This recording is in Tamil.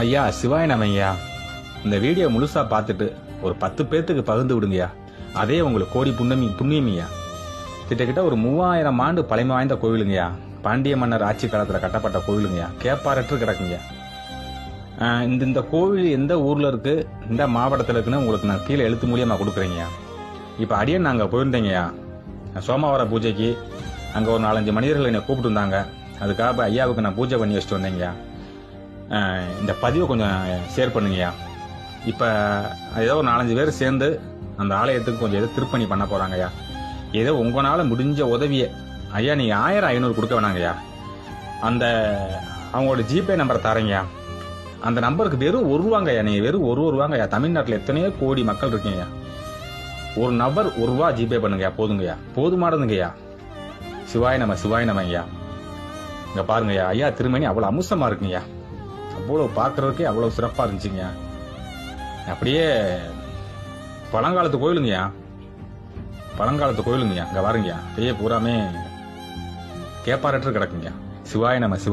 ஐயா சிவாய நமய்யா. இந்த வீடியோ முழுசா பார்த்துட்டு ஒரு 10 பேர்த்துக்கு பகிர்ந்து விடுங்கய்யா. அதே உங்களுக்கு கோடி புண்ணியமியா. கிட்டத்தட்ட ஒரு 3000 ஆண்டு பழமை வாய்ந்த கோவிலுங்கய்யா. பாண்டிய மன்னர் ஆட்சி காலத்துல கட்டப்பட்ட கோவிலுங்கய்யா. கேப்பாரற்று கிடக்குங்க. இந்த கோவில் எந்த ஊர்ல இருக்கு, இந்த மாவட்டத்தில் இருக்குன்னு உங்களுக்கு நான் கீழே எழுத்து மூலியமா கொடுக்குறேங்கய்யா. இப்ப அடியன் நாங்க போயிருந்தேங்கய்யா சோமவார பூஜைக்கு. அங்க ஒரு 4-5 மனிதர்கள் என்னை கூப்பிட்டு இருந்தாங்க. அதுக்காக ஐயாவுக்கு நான் பூஜை பண்ணி வச்சுட்டு வந்தேங்கய்யா. இந்த பதிவை கொஞ்சம் ஷேர் பண்ணுங்கய்யா. இப்ப ஏதோ ஒரு 4-5 பேர் சேர்ந்து அந்த ஆலயத்துக்கு கொஞ்சம் ஏதோ திருப்பணி பண்ண போறாங்கய்யா. ஏதோ உங்களால முடிஞ்ச உதவியை ஐயா நீங்க 1000-500 கொடுக்க வேணாங்கய்யா. அந்த அவங்களோட ஜிபே நம்பரை தரேங்கய்யா. அந்த நம்பருக்கு வெறும் ₹1 நீங்க வெறும் ₹1 தமிழ்நாட்டில் எத்தனையோ கோடி மக்கள் இருக்கீங்க. ஒரு நபர் ₹1 ஜிபே பண்ணுங்கய்யா. போதுங்கய்யா, போதுமானதுங்கய்யா. சிவாய நமய்யா. இங்க பாருங்கய்யா, ஐயா திருமணி அவ்வளவு அம்சமா இருக்குங்கய்யா. அவ்வளவு பாக்குறதுக்கே அவ்வளவு சிறப்பா இருந்துச்சுங்க. அப்படியே பழங்காலத்து கோயிலுங்கய்யா. இங்க பாருங்கய்யா, அப்படியே பூராமே கேப்பாரற்று கிடக்குங்கய்யா. சிவாய நம.